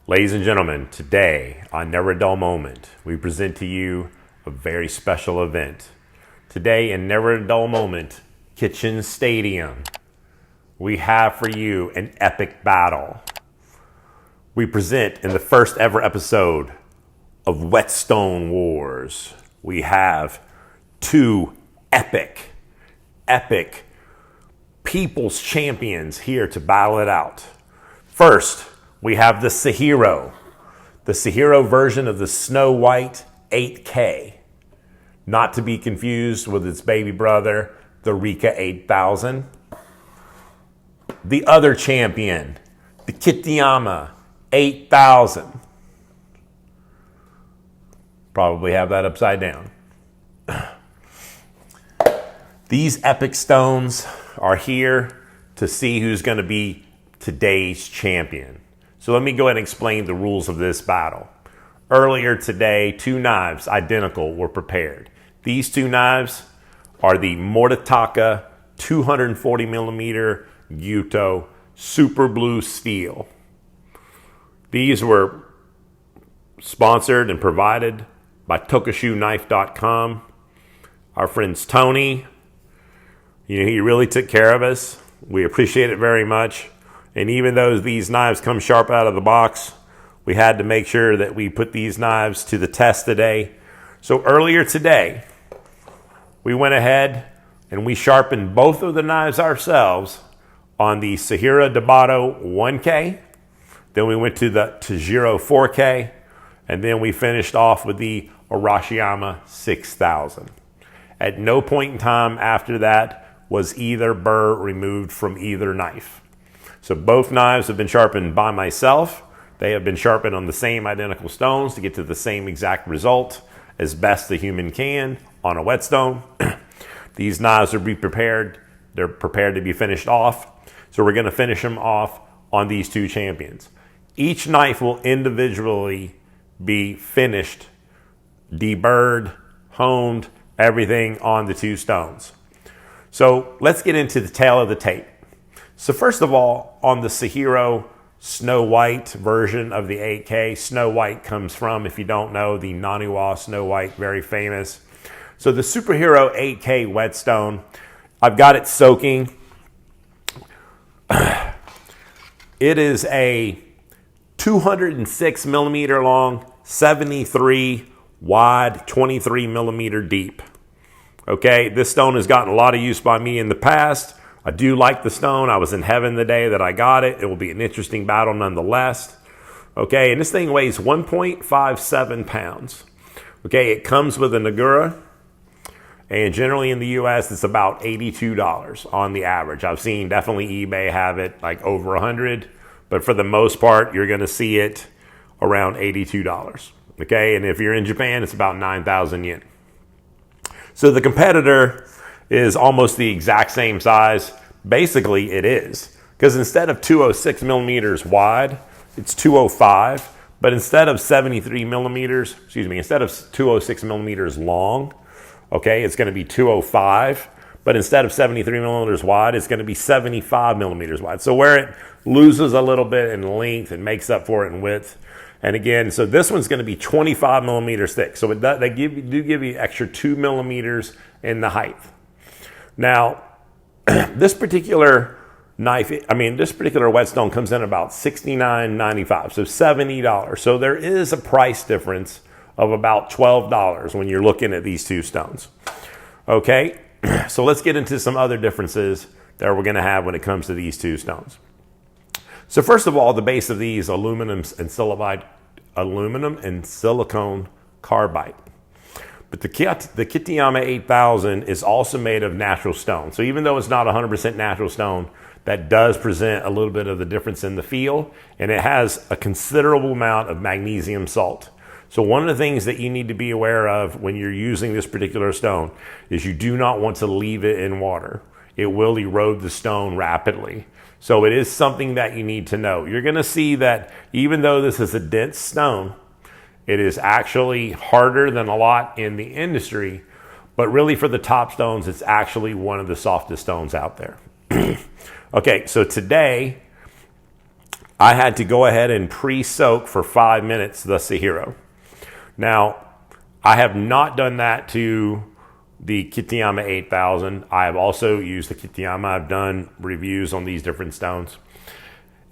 Ladies and gentlemen, today on Never a Dull Moment, we present to you a very special event. Today in Never a Dull Moment, Kitchen Stadium, we have for you an epic battle. We present in the first ever episode of Whetstone Wars. We have two epic people's champions here to battle it out. First, we have the Suehiro version of the Snow White 8K. Not to be confused with its baby brother, the Rika 8000. The other champion, the Kitayama 8000. Probably have that upside down. These epic stones are here to see who's going to be today's champion. So let me go ahead and explain the rules of this battle. Earlier today, two knives identical were prepared. These two knives are the Moritaka 240 millimeter Gyutos super blue steel. These were sponsored and provided by TokashuKnife.com. Our friends Tony, he really took care of us. We appreciate it very much. And even though these knives come sharp out of the box, we had to make sure that we put these knives to the test today. So earlier today, we went ahead and we sharpened both of the knives ourselves on the Suehiro Debado 1K. Then we went to the Tojiro 4K. And then we finished off with the Arashima 6000. At no point in time after that was either burr removed from either knife. So both knives have been sharpened by myself. They have been sharpened on the same identical stones to get to the same exact result as best the human can on a whetstone. These knives will be prepared. They're prepared to be finished off. So we're going to finish them off on these two champions. Each knife will individually be finished, deburred, honed, everything on the two stones. So let's get into the tail of the tape. So first of all, on the Suehiro Snow White version of the 8K, Snow White comes from, if you don't know, the Naniwa Snow White, very famous. So the Suehiro 8K whetstone, I've got it soaking. It is a 206 millimeter long, 73 wide, 23 millimeter deep. Okay, this stone has gotten a lot of use by me in the past. I do like the stone. I was in heaven the day that I got it. It will be an interesting battle nonetheless. Okay, and this thing weighs 1.57 pounds. Okay, it comes with a Nagura. And generally in the U.S., it's about $82 on the average. I've seen definitely eBay have it like over 100. But for the most part, you're going to see it around $82. Okay, and if you're in Japan, it's about 9,000 yen. So the competitor is almost the exact same size. Basically, it is. Because instead of 206 millimeters wide, it's 205. But instead of 73 millimeters, instead of 206 millimeters long, okay, it's going to be 205. But instead of 73 millimeters wide, it's going to be 75 millimeters wide. So where it loses a little bit in length, it makes up for it in width. And again, so this one's going to be 25 millimeters thick. So they do give you extra 2 millimeters in the height. Now, this particular knife, this particular whetstone comes in about $69.95, so $70. So there is a price difference of about $12 when you're looking at these two stones. Okay, so let's get into some other differences that we're going to have when it comes to these two stones. So first of all, the base of these aluminum and silicone carbide. But the Kitayama 8000 is also made of natural stone. So even though it's not 100% natural stone, that does present a little bit of the difference in the feel, and it has a considerable amount of magnesium salt. So one of the things that you need to be aware of when you're using this particular stone is you do not want to leave it in water. It will erode the stone rapidly. So it is something that you need to know. You're going to see that even though this is a dense stone, it is actually harder than a lot in the industry, but really for the top stones, it's actually one of the softest stones out there. Okay, so today I had to go ahead and pre-soak for 5 minutes the Suehiro. Now, I have not done that to the Kitayama 8000. I have also used the Kitayama. I've done reviews on these different stones.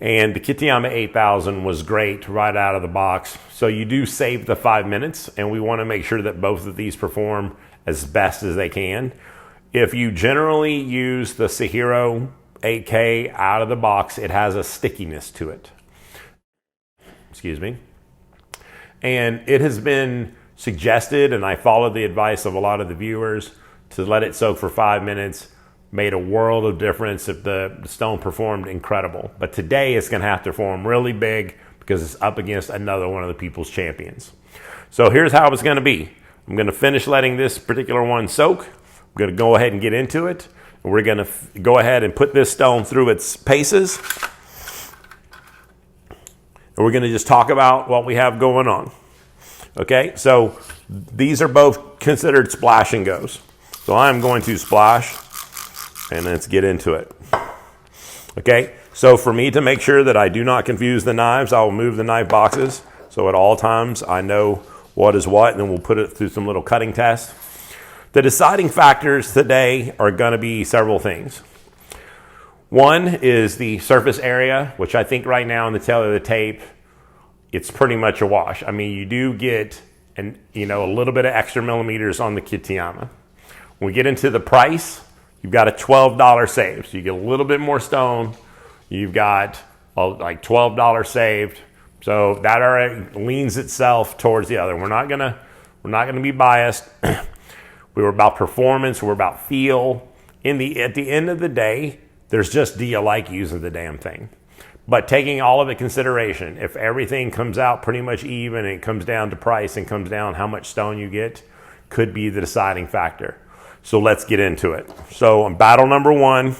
And the Kitayama 8000 was great right out of the box. So you do save the 5 minutes, and we want to make sure that both of these perform as best as they can. If you generally use the Suehiro 8K out of the box, it has a stickiness to it. Excuse me. And it has been suggested, and I followed the advice of a lot of the viewers, to let it soak for 5 minutes. Made a world of difference. If the stone performed incredible. But today it's going to have to perform really big because it's up against another one of the people's champions. So here's how it's going to be. I'm going to finish letting this particular one soak. I'm going to go ahead and get into it. And we're going to go ahead and put this stone through its paces. And we're going to just talk about what we have going on. Okay, so these are both considered splash and goes. So I'm going to splash. And let's get into it. Okay, so for me to make sure that I do not confuse the knives, I will move the knife boxes. So at all times, I know what is what, and then we'll put it through some little cutting tests. The deciding factors today are going to be several things. One is the surface area, which I think right now in the tail of the tape, it's pretty much a wash. I mean, you do get a little bit of extra millimeters on the Kitayama. When we get into the price, you've got a $12 save. So you get a little bit more stone. You've got like $12 saved. So that already leans itself towards the other. We're not gonna be biased. We were about performance. We're about feel. At the end of the day, there's just, do you like using the damn thing? But taking all of it consideration, if everything comes out pretty much even and it comes down to price and comes down how much stone you get, could be the deciding factor. So let's get into it. So on battle number 1,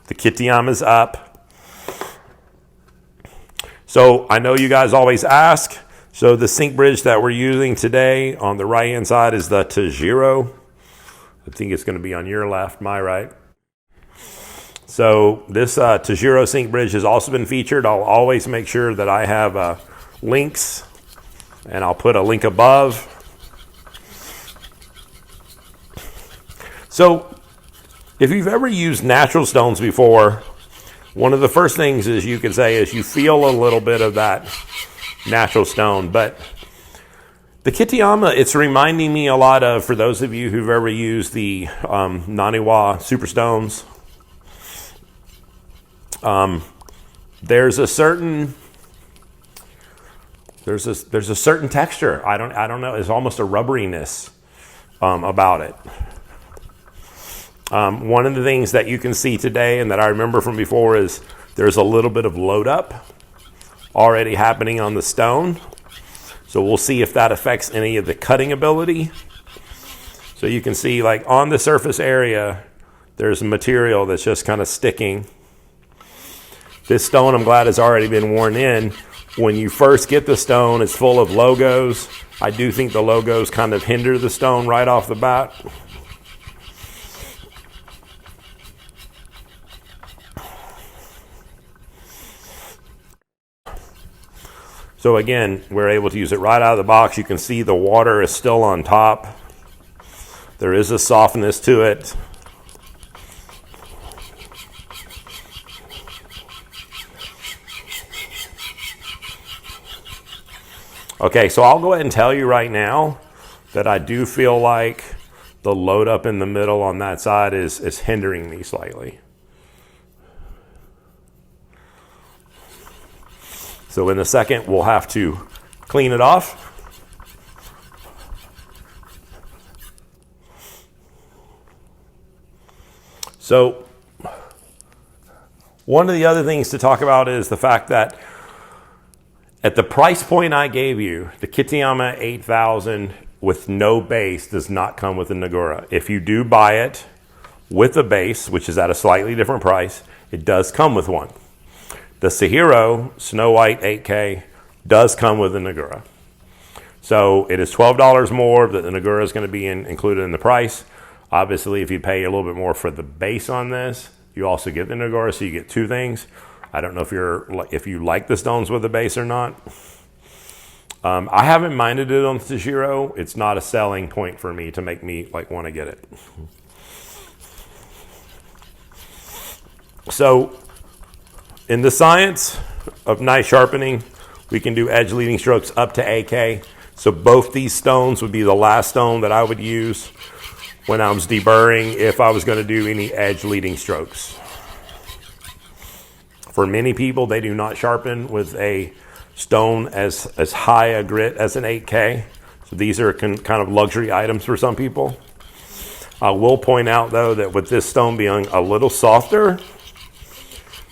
the Kitayama's up. So I know you guys always ask. So the sink bridge that we're using today on the right hand side is the Tojiro. I think it's going to be on your left, my right. So this Tojiro sink bridge has also been featured. I'll always make sure that I have links, and I'll put a link above. So if you've ever used natural stones before, one of the first things is you can say is you feel a little bit of that natural stone. But the Kitayama, it's reminding me a lot of, for those of you who've ever used the Naniwa Superstones, there's a certain texture. I don't know. It's almost a rubberiness about it. One of the things that you can see today and that I remember from before is there's a little bit of load up already happening on the stone. So we'll see if that affects any of the cutting ability. So you can see, like, on the surface area, there's material that's just kind of sticking. This stone, I'm glad, has already been worn in. When you first get the stone, it's full of logos. I do think the logos kind of hinder the stone right off the bat. So again, we're able to use it right out of the box. You can see the water is still on top. There is a softness to it. Okay, so I'll go ahead and tell you right now that I do feel like the load up in the middle on that side is hindering me slightly. So in a second, we'll have to clean it off. So one of the other things to talk about is the fact that at the price point I gave you, the Kitayama 8000 with no base does not come with a Nagura. If you do buy it with a base, which is at a slightly different price, it does come with one. The Suehiro Snow White 8K does come with a Nagura. So it is $12 more that the Nagura is going to be included in the price. Obviously, if you pay a little bit more for the base on this, you also get the Nagura, so you get two things. I don't know if you like the stones with the base or not. I haven't minded it on Tojiro. It's not a selling point for me to make me like want to get it. So in the science of knife sharpening, we can do edge leading strokes up to AK. So both these stones would be the last stone that I would use when I was deburring if I was going to do any edge leading strokes. For many people, they do not sharpen with a stone as high a grit as an 8K. So these are kind of luxury items for some people. I will point out, though, that with this stone being a little softer,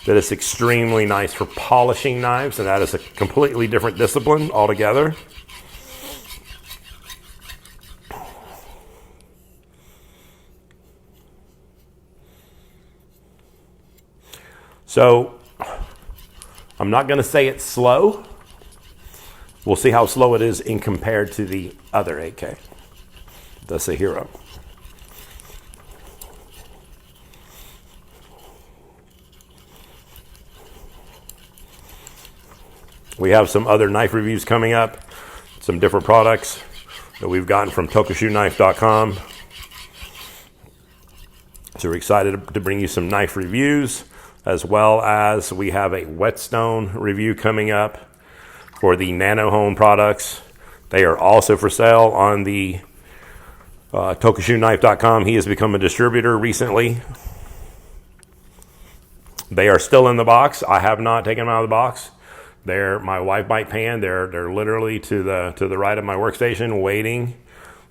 that it's extremely nice for polishing knives, and that is a completely different discipline altogether. So I'm not going to say it's slow. We'll see how slow it is in compared to the other 8K, the Suehiro. We have some other knife reviews coming up, some different products that we've gotten from tokushoeknife.com. So we're excited to bring you some knife reviews, as well as we have a Whetstone review coming up for the Nano Home products. They are also for sale on the tokushoeknife.com. He has become a distributor recently. They are still in the box. I have not taken them out of the box. They're my wipe bite pan. They're literally to the right of my workstation, waiting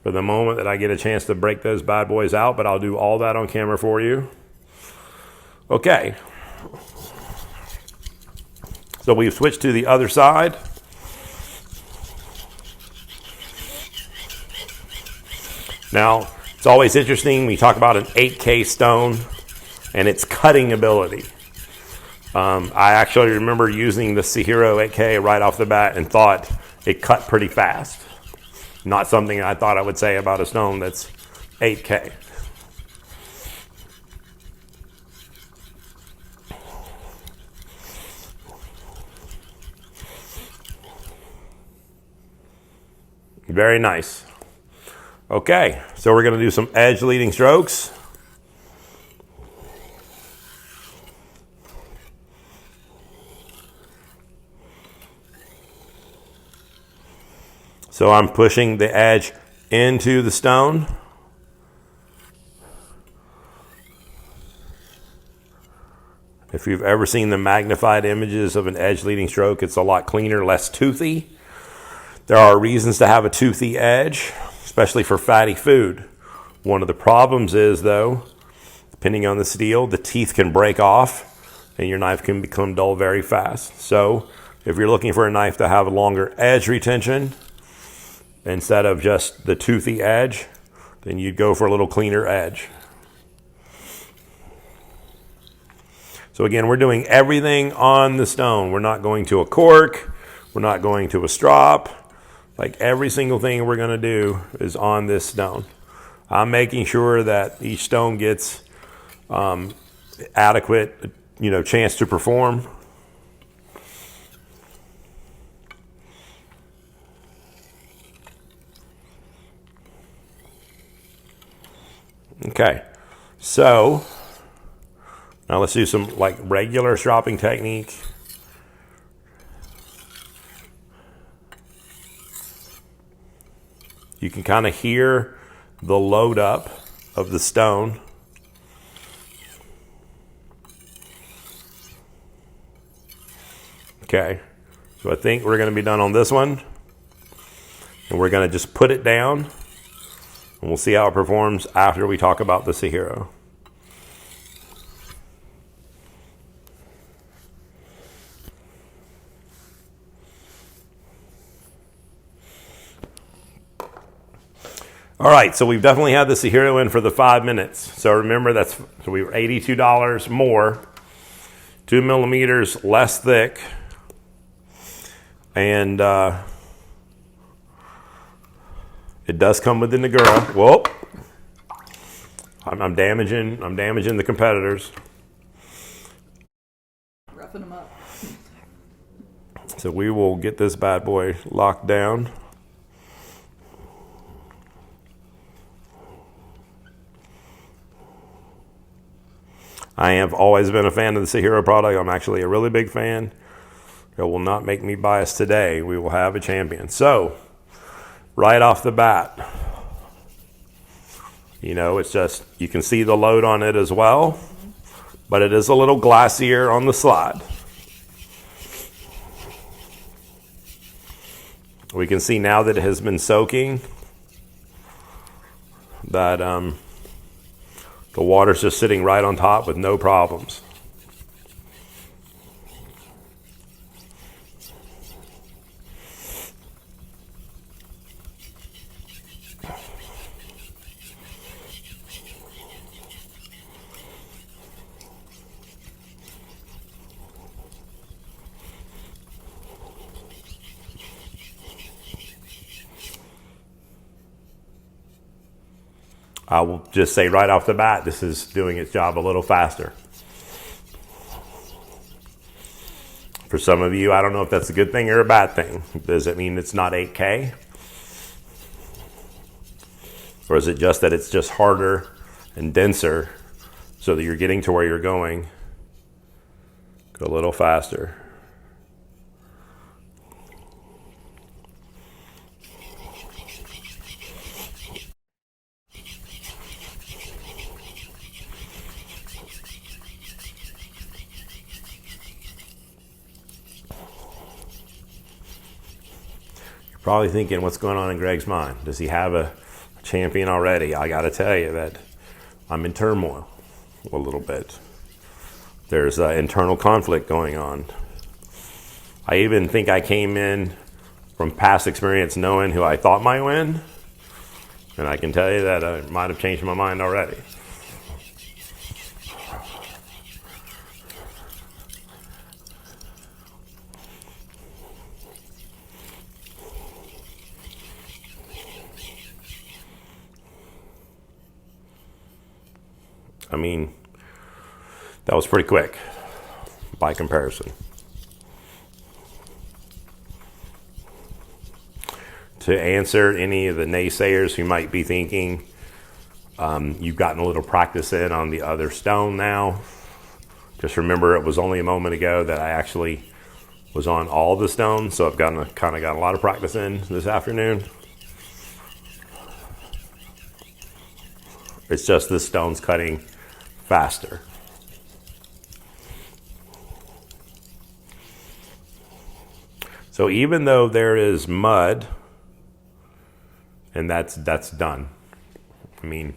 for the moment that I get a chance to break those bad boys out. But I'll do all that on camera for you. Okay. So we've switched to the other side. Now, it's always interesting when you talk about an 8K stone and its cutting ability. I actually remember using the Suehiro 8K right off the bat and thought it cut pretty fast. Not something I thought I would say about a stone that's 8K. Very nice. Okay, so we're going to do some edge leading strokes. So I'm pushing the edge into the stone. If you've ever seen the magnified images of an edge leading stroke, it's a lot cleaner, less toothy. There are reasons to have a toothy edge, especially for fatty food. One of the problems is, though, depending on the steel, the teeth can break off and your knife can become dull very fast. So if you're looking for a knife to have a longer edge retention instead of just the toothy edge, then you'd go for a little cleaner edge. So again, we're doing everything on the stone. We're not going to a cork. We're not going to a strop. Like every single thing we're going to do is on this stone. I'm making sure that each stone gets adequate, chance to perform. Okay, so now let's do some like regular stropping technique. You can kind of hear the load up of the stone. Okay, so I think we're going to be done on this one. And we're going to just put it down. And we'll see how it performs after we talk about the Suehiro. All right, so we've definitely had the Suehiro in for the 5 minutes. So remember, so we were $82 more, 2 millimeters less thick, and it does come with the Nagura. Whoa, I'm damaging the competitors. Roughing them up. So we will get this bad boy locked down. I have always been a fan of the Suehiro product. I'm actually a really big fan. It will not make me biased today. We will have a champion. So, right off the bat, you know, it's just, you can see the load on it as well, but it is a little glassier on the slide. We can see now that it has been soaking that the water's just sitting right on top with no problems. I will just say right off the bat, this is doing its job a little faster. For some of you, I don't know if that's a good thing or a bad thing. Does it mean it's not 8K? Or is it just that it's just harder and denser so that you're getting to where you're going a little faster? Probably thinking, what's going on in Greg's mind? Does he have a champion already? I got to tell you that I'm in turmoil a little bit. There's internal conflict going on. I even think I came in from past experience knowing who I thought might win, and I can tell you that I might have changed my mind already. I mean, that was pretty quick by comparison. To answer any of the naysayers who might be thinking you've gotten a little practice in on the other stone now, just remember it was only a moment ago that I actually was on all the stones, so I've kind of got a lot of practice in this afternoon. It's just this stone's cutting faster. So even though there is mud, and that's done. I mean,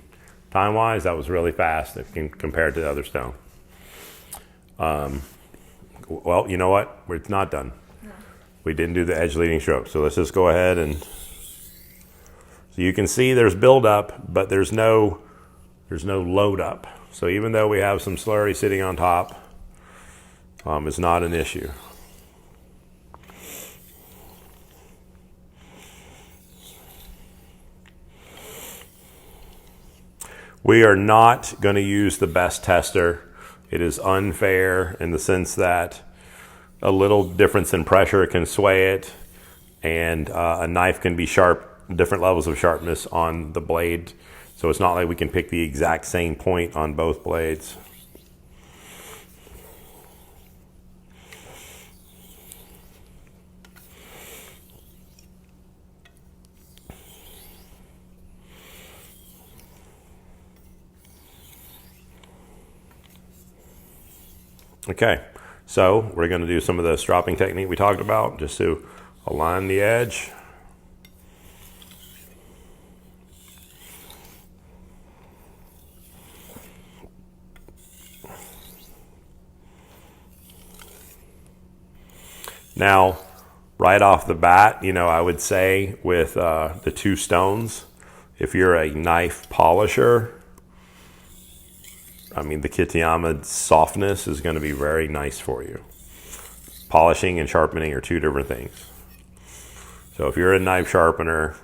time-wise, that was really fast compared to the other stone. Well, you know what? It's not done. No. We didn't do the edge leading stroke, so let's just go ahead and. So you can see there's buildup, but there's no load up. So even though we have some slurry sitting on top, it's not an issue. We are not going to use the best tester. It is unfair in the sense that a little difference in pressure can sway it, and a knife can be sharp, different levels of sharpness on the blade. So it's not like we can pick the exact same point on both blades. Okay, so we're going to do some of the stropping technique we talked about just to align the edge. Now, right off the bat, you know, I would say with the two stones, if you're a knife polisher, I mean, the Kitayama softness is going to be very nice for you. Polishing and sharpening are two different things. So if you're a knife sharpener,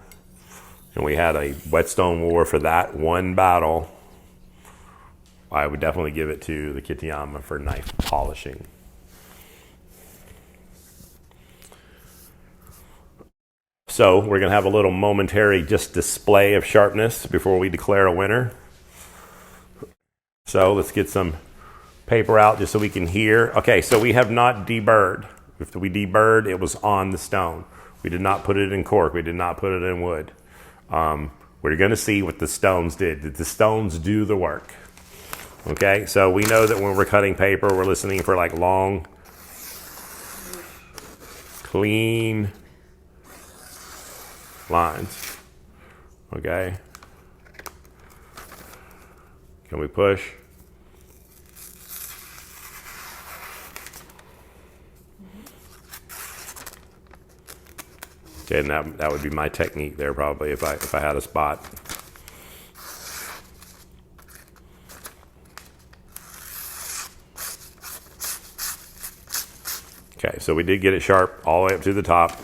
and we had a Whetstone war for that one battle, I would definitely give it to the Kitayama for knife polishing. So we're going to have a little momentary just display of sharpness before we declare a winner. So let's get some paper out just so we can hear. Okay, so we have not deburred. If we deburred, it was on the stone. We did not put it in cork. We did not put it in wood. We're going to see what the stones did. Did the stones do the work? Okay, so we know that when we're cutting paper, we're listening for like long, clean lines. Okay. Can we push? Okay, and that would be my technique there probably if I had a spot. Okay, so we did get it sharp all the way up to the top.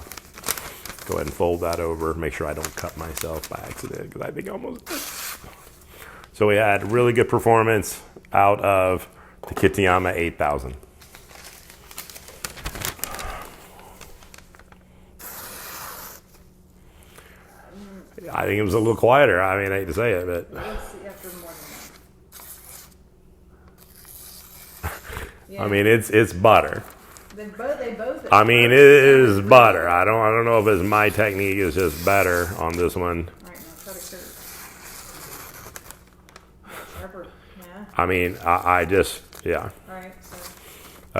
Go ahead and fold that over. Make sure I don't cut myself by accident because I think I almost did. So we had really good performance out of the Kitayama 8000. I think it was a little quieter. I mean, I hate to say it, but I mean, it's butter. They both. I mean, it is butter. I don't know if it's my technique is just better on this one. All right, now cut it sharper. Yeah. I mean, I just yeah. All right. So.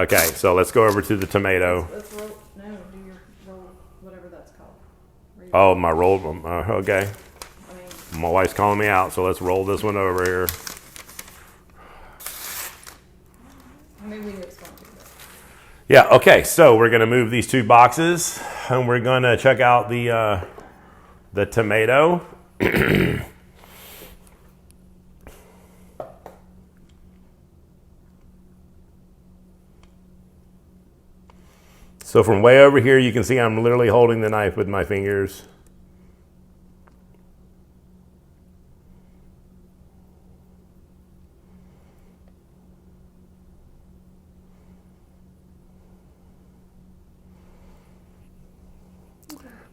Okay, so let's go over to the tomato. Let's roll. No, do your roll, whatever that's called. Oh, my roll. Okay. I mean, My wife's calling me out, so let's roll this one over here. maybe we it's going to. Yeah, okay, so we're going to move these two boxes, and we're going to check out the tomato. So from way over here, you can see I'm literally holding the knife with my fingers.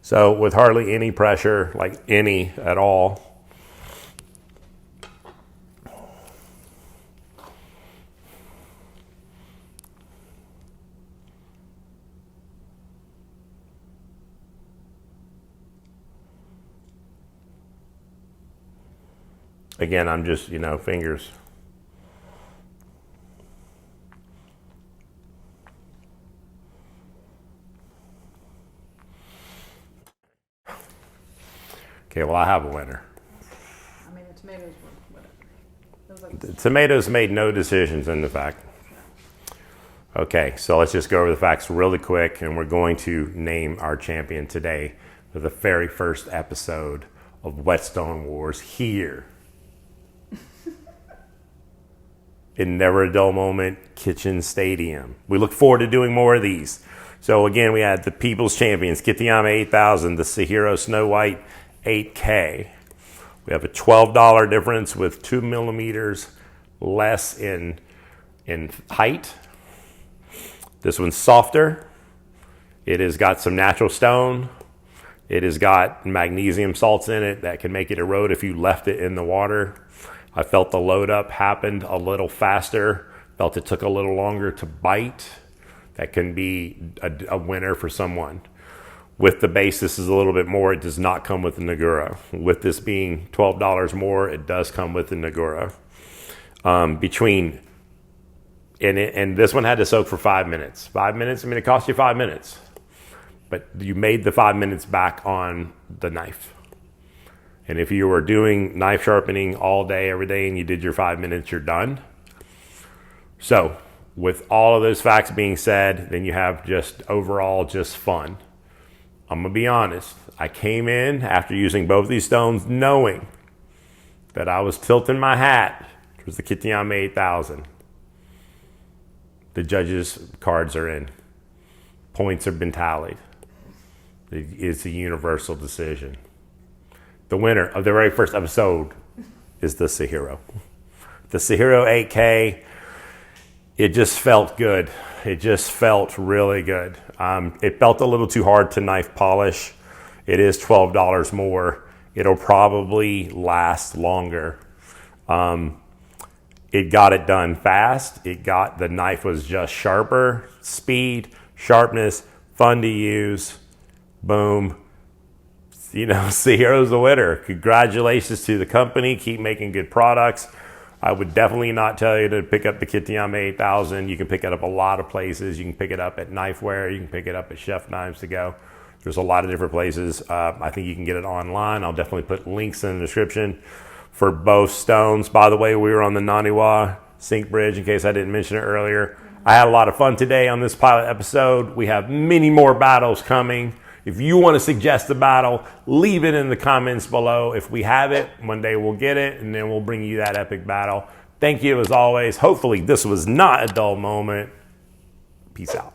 So with hardly any pressure, like any at all. Again, I'm just, fingers. Okay, well, I have a winner. I mean, the tomatoes were whatever. The tomatoes made no decisions in the fact. Okay, so let's just go over the facts really quick, and we're going to name our champion today for the very first episode of Whetstone Wars here. In Never a Dull Moment Kitchen Stadium. We look forward to doing more of these. So again, we had the People's Champions, Kitayama 8000, the Suehiro Snow White 8K. We have a $12 difference with 2 millimeters less in height. This one's softer. It has got some natural stone. It has got magnesium salts in it that can make it erode if you left it in the water. I felt the load up happened a little faster. Felt it took a little longer to bite. That can be a winner for someone. With the base, this is a little bit more. It does not come with the Nagura. With this being $12 more, it does come with the Nagura. And this one had to soak for 5 minutes. 5 minutes, I mean, it cost you 5 minutes. But you made the 5 minutes back on the knife. And if you were doing knife sharpening all day, every day, and you did your 5 minutes, you're done. So with all of those facts being said, then you have just overall just fun. I'm going to be honest. I came in after using both these stones knowing that I was tilting my hat towards the Kitayama 8000. The judges' cards are in. Points have been tallied. It's a universal decision. The winner of the very first episode is the Suehiro. The Suehiro 8K, it just felt good. It just felt really good. It felt a little too hard to knife polish. It is $12 more. It'll probably last longer. It got it done fast. The knife was just sharper, speed, sharpness, fun to use. Boom. Suehiro's the winner. Congratulations to the company. Keep making good products. I would definitely not tell you to pick up the Kitayama 8000. You can pick it up a lot of places. You can pick it up at Knifeware. You can pick it up at Chef Knives to Go. There's a lot of different places. I think you can get it online. I'll definitely put links in the description for both stones. By the way, we were on the Naniwa Sink Bridge, in case I didn't mention it earlier. I had a lot of fun today on this pilot episode. We have many more battles coming. If you want to suggest a battle, leave it in the comments below. If we have it, one day we'll get it, and then we'll bring you that epic battle. Thank you as always. Hopefully this was not a dull moment. Peace out.